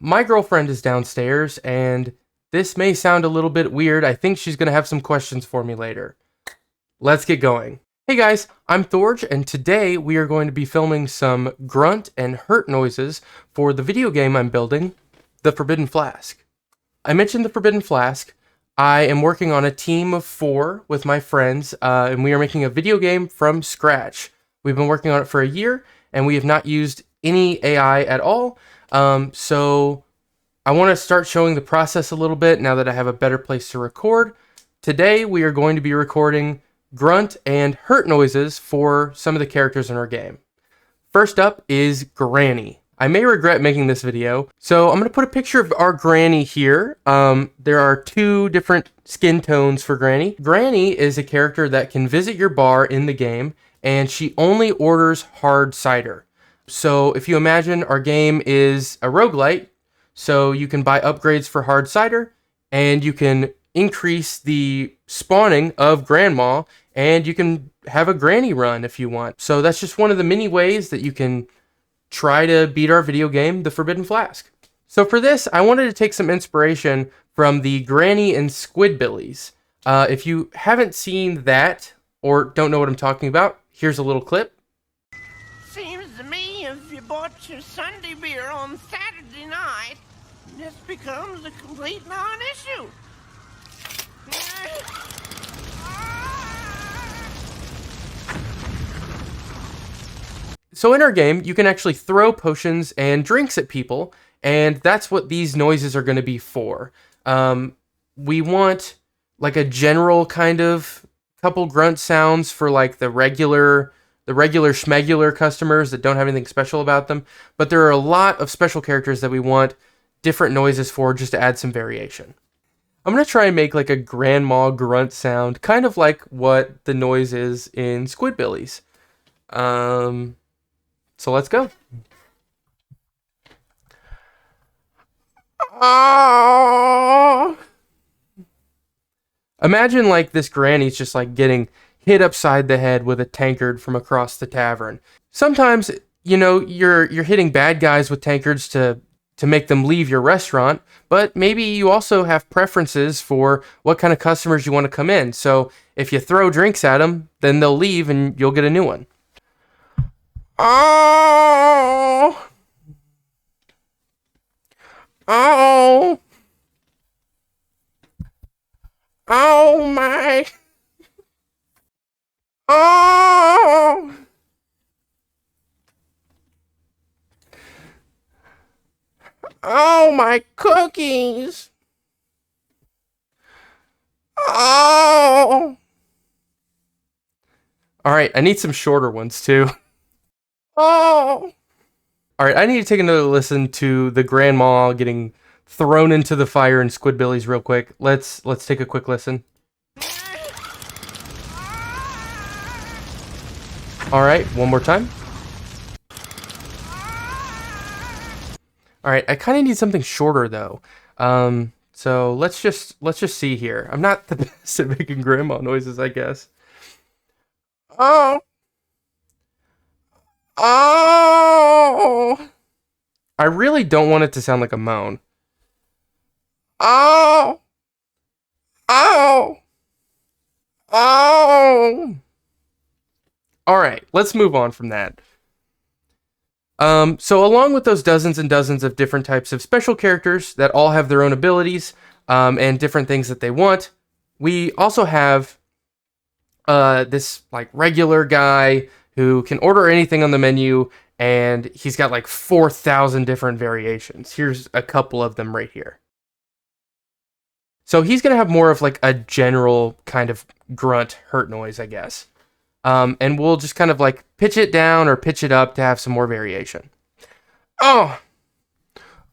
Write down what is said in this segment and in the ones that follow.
My girlfriend is downstairs, and this may sound a little bit weird. I think she's going to have some questions for me later. Let's get going. Hey guys, I'm Thorge, and today we are going to be filming some grunt and hurt noises for the video game I'm building, the Forbidden Flask. I mentioned the Forbidden Flask. I am working on a team of 4 with my friends, and we are making a video game from scratch. We've been working on it for a year, and we have not used any AI at all. So I want to start showing the process a little bit now that I have a better place to record. Today we are going to be recording grunt and hurt noises for some of the characters in our game. First up is Granny. I may regret making this video, so I'm going to put a picture of our Granny here. There are 2 different skin tones for Granny. Granny is a character that can visit your bar in the game, and she only orders hard cider. So if you imagine our game is a roguelike, so you can buy upgrades for hard cider, and you can increase the spawning of Grandma, and you can have a Granny run if you want. So that's just one of the many ways that you can try to beat our video game, The Forbidden Flask. So for this, I wanted to take some inspiration from the Granny and Squidbillies. If you haven't seen that, or don't know what I'm talking about, here's a little clip. Seems to me if you bought your Sunday beer on Saturday night, this becomes a complete non-issue. So in our game, you can actually throw potions and drinks at people, and that's what these noises are going to be for. We want like a general kind of couple grunt sounds for like the regular schmegular customers that don't have anything special about them, but there are a lot of special characters that we want different noises for just to add some variation. I'm going to try and make like a grandma grunt sound, kind of like what the noise is in Squidbillies. So let's go. Oh. Imagine like this granny's just like getting hit upside the head with a tankard from across the tavern. Sometimes, you know, you're hitting bad guys with tankards to make them leave your restaurant, but maybe you also have preferences for what kind of customers you want to come in. So if you throw drinks at them, then they'll leave and you'll get a new one. Oh! Oh! Oh my! Oh! Oh, my cookies! Oh! Alright, I need some shorter ones too. Oh! Alright, I need to take another listen to the grandma getting thrown into the fire in Squidbillies real quick. Let's take a quick listen. Alright, one more time. Alright, I kind of need something shorter though. So let's just see here. I'm not the best at making grandma noises, I guess. Oh! Oh! I really don't want it to sound like a moan. Oh! Oh! Oh! Alright, let's move on from that. So along with those dozens and dozens of different types of special characters that all have their own abilities, and different things that they want, we also have this like regular guy who can order anything on the menu, and he's got like 4,000 different variations. Here's a couple of them right here. So he's going to have more of like a general kind of grunt hurt noise, I guess. And we'll just kind of like pitch it down or pitch it up to have some more variation. Oh!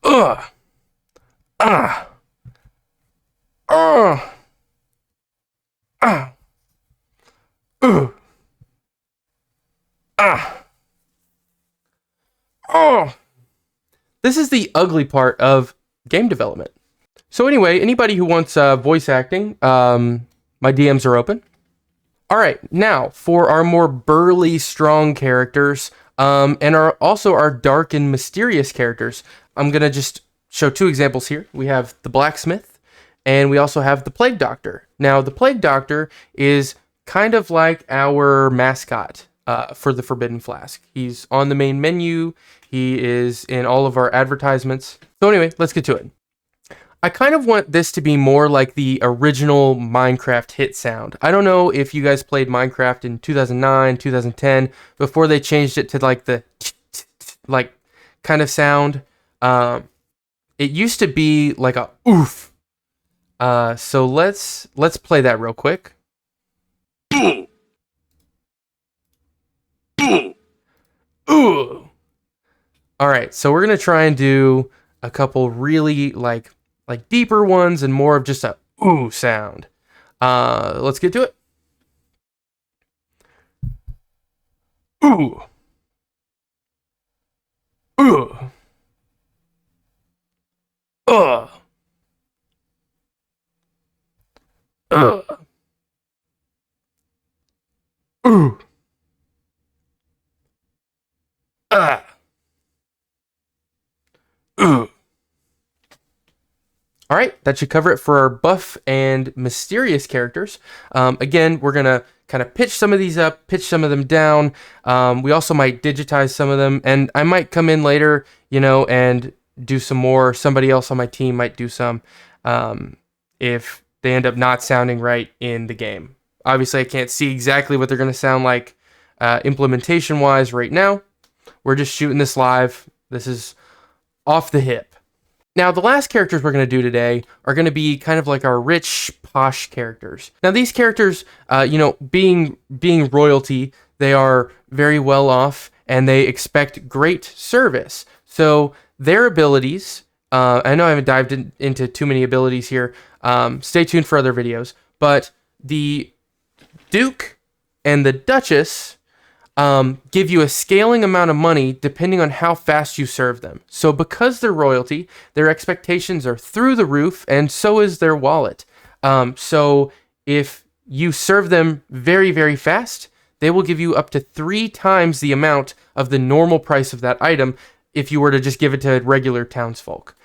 Ugh! Ah! Oh! Ah! Ugh! Ah! Oh! This is the ugly part of game development. So anyway, anybody who wants voice acting, my DMs are open. All right, now for our more burly, strong characters, and also our dark and mysterious characters, I'm gonna just show two examples here. We have the blacksmith, and we also have the plague doctor. Now, the plague doctor is kind of like our mascot for the Forbidden Flask. He's on the main menu. He is in all of our advertisements. So anyway, let's get to it. I kind of want this to be more like the original Minecraft hit sound. I don't know if you guys played Minecraft in 2009, 2010, before they changed it to like the like kind of sound. It used to be like a oof. So let's play that real quick. Ooh. All right, so we're gonna try and do a couple really like deeper ones and more of just a ooh sound. Let's get to it. Ooh. Ooh. Ugh. Ugh. Ooh. Ah. Ooh. All right, that should cover it for our buff and mysterious characters. Again, we're going to kind of pitch some of these up, pitch some of them down. We also might digitize some of them, and I might come in later, and do some more. Somebody else on my team might do some if they end up not sounding right in the game. Obviously, I can't see exactly what they're going to sound like implementation-wise right now. We're just shooting this live. This is off the hip. Now, the last characters we're going to do today are going to be kind of like our rich, posh characters. Now, these characters, being royalty, they are very well off, and they expect great service. So their abilities, I know I haven't dived into too many abilities here. Stay tuned for other videos. But the Duke and the Duchess give you a scaling amount of money depending on how fast you serve them. So because they're royalty, their expectations are through the roof, and so is their wallet. So if you serve them very, very fast, they will give you up to 3 times the amount of the normal price of that item if you were to just give it to regular townsfolk.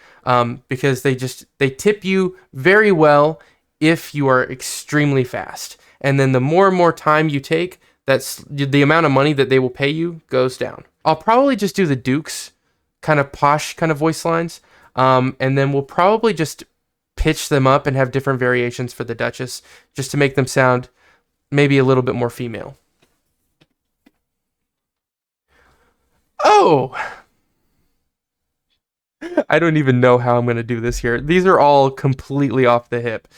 Because they tip you very well if you are extremely fast. And then the more and more time you take, that's the amount of money that they will pay you goes down. I'll probably just do the Duke's kind of posh kind of voice lines. And then we'll probably just pitch them up and have different variations for the Duchess just to make them sound maybe a little bit more female. Oh! I don't even know how I'm going to do this here. These are all completely off the hip.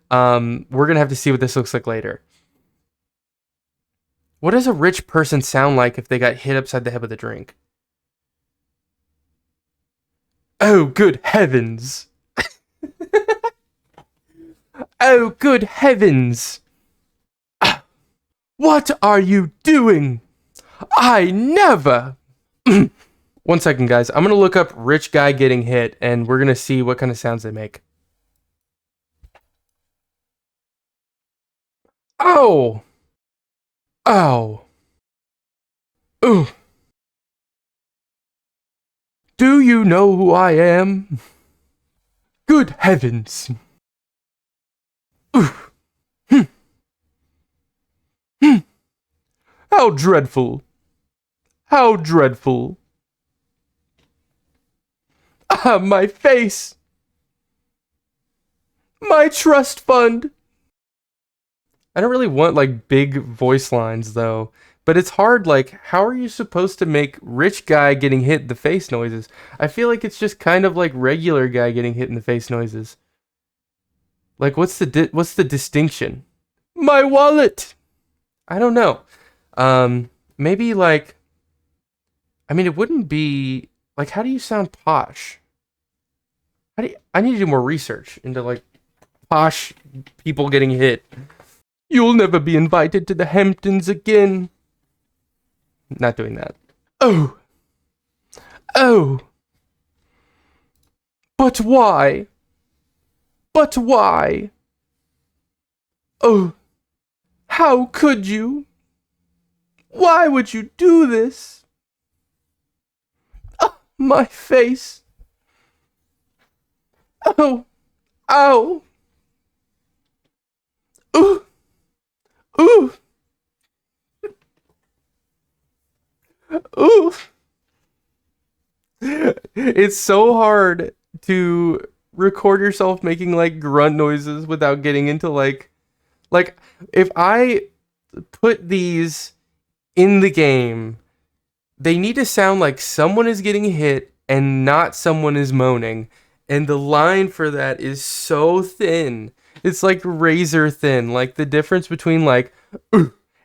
We're going to have to see what this looks like later. What does a rich person sound like if they got hit upside the head with a drink? Oh, good heavens. Oh, good heavens. What are you doing? I never. 1 second, guys. I'm going to look up rich guy getting hit, and we're going to see what kind of sounds they make. Oh. Oh. Ooh. Do you know who I am? Good heavens. Ooh. Hm. Hm. How dreadful. How dreadful. Ah, my face. My trust fund. I don't really want like big voice lines though, but it's hard. Like, how are you supposed to make rich guy getting hit in the face noises? I feel like it's just kind of like regular guy getting hit in the face noises. Like, what's the distinction? My wallet. I don't know. Maybe like, I mean, it wouldn't be like, how do you sound posh? I need to do more research into like posh people getting hit. You'll never be invited to the Hamptons again. Not doing that. Oh. Oh. But why? But why? Oh. How could you? Why would you do this? Oh, my face. Oh, oh, ooh, ooh, ooh. It's so hard to record yourself making like grunt noises without getting into like if I put these in the game, they need to sound like someone is getting hit and not someone is moaning. And the line for that is so thin. It's like razor thin. Like the difference between like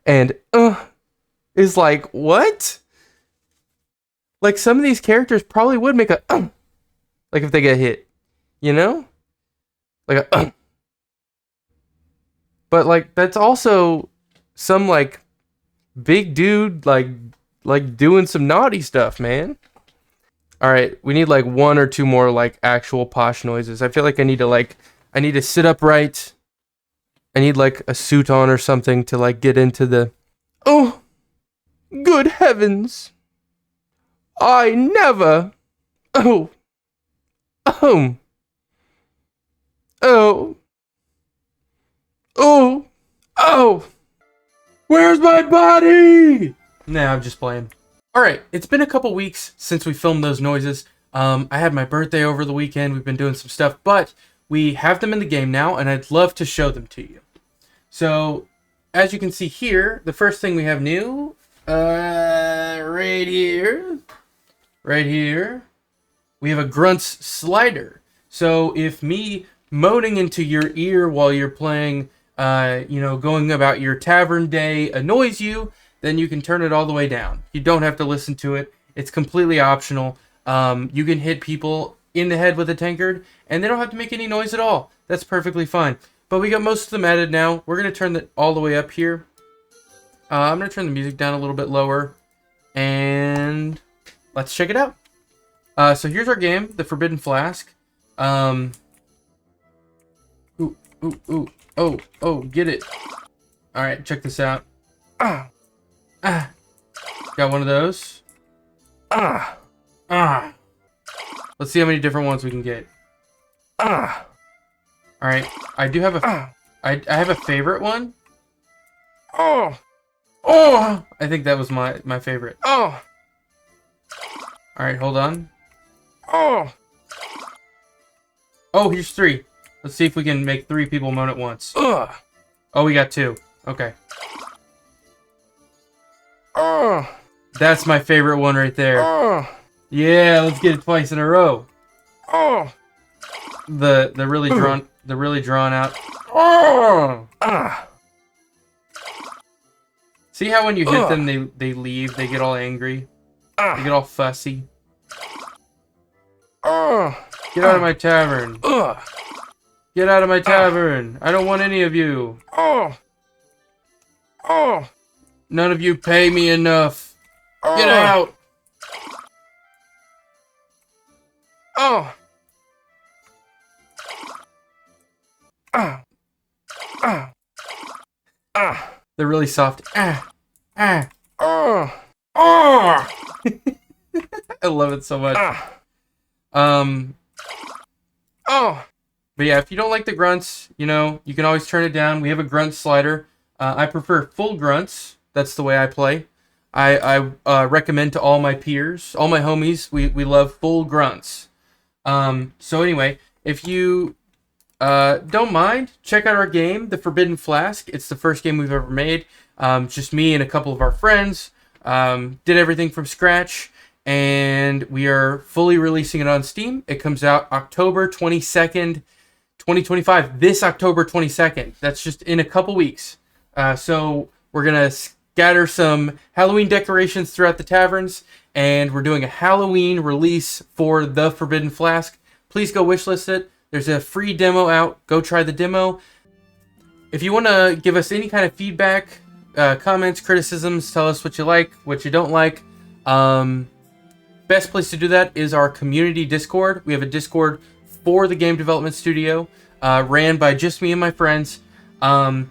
and is like what? Like some of these characters probably would make a like if they get hit, you know? Like a but like that's also some like big dude like doing some naughty stuff, man. All right, we need like one or two more like actual posh noises. I feel like I need to sit upright. I need like a suit on or something to like get into the oh, good heavens. I never. Oh. Oh. Oh. Oh. Oh. Where's my body? Nah, I'm just playing. Alright, it's been a couple weeks since we filmed those noises. I had my birthday over the weekend. We've been doing some stuff, but we have them in the game now, and I'd love to show them to you. So, as you can see here, the first thing we have new, right here, we have a grunts slider. So if me moaning into your ear while you're playing, going about your tavern day annoys you, then you can turn it all the way down. You don't have to listen to it. It's completely optional. You can hit people in the head with a tankard, and they don't have to make any noise at all. That's perfectly fine. But we got most of them added now. We're going to turn it all the way up here. I'm going to turn the music down a little bit lower. And let's check it out. So here's our game, the Forbidden Flask. Oh, get it. Alright, check this out. Got one of those. Let's see how many different ones we can get. Alright, I do have a... I have a favorite one. I think that was my favorite. Alright, hold on. Here's 3. Let's see if we can make 3 people moan at once. Oh, we got 2. Okay. That's my favorite one right there. Yeah, let's get it twice in a row. The really drawn out. See how when you hit them they leave, they get all angry. They get all fussy. Get out of my tavern. Get out of my tavern. I don't want any of you. None of you pay me enough. Get out. They're really soft. I love it so much. But yeah, if you don't like the grunts, you can always turn it down. We have a grunt slider. I prefer full grunts. That's the way I play. I recommend to all my peers, all my homies, we love full grunts. So anyway, if you don't mind, check out our game, The Forbidden Flask. It's the first game we've ever made. Just me and a couple of our friends. Did everything from scratch. And we are fully releasing it on Steam. It comes out October 22nd, 2025. This October 22nd. That's just in a couple weeks. So we're going to scatter some Halloween decorations throughout the taverns. And we're doing a Halloween release for The Forbidden Flask. Please go wishlist it. There's a free demo out. Go try the demo. If you want to give us any kind of feedback, comments, criticisms, tell us what you like, what you don't like. Best place to do that is our community Discord. We have a Discord for the game development studio, ran by just me and my friends. And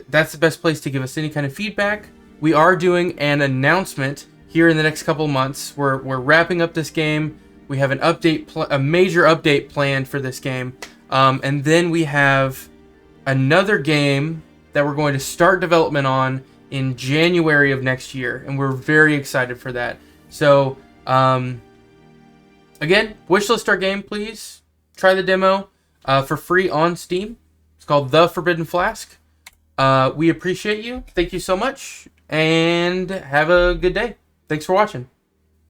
that's the best place to give us any kind of feedback. We are doing an announcement here in the next couple months. We're wrapping up this game. We have an update, a major update planned for this game. And then we have another game that we're going to start development on in January of next year. And we're very excited for that. So, again, wishlist our game, please. Try the demo for free on Steam. It's called The Forbidden Flask. We appreciate you. Thank you so much. And have a good day. Thanks for watching.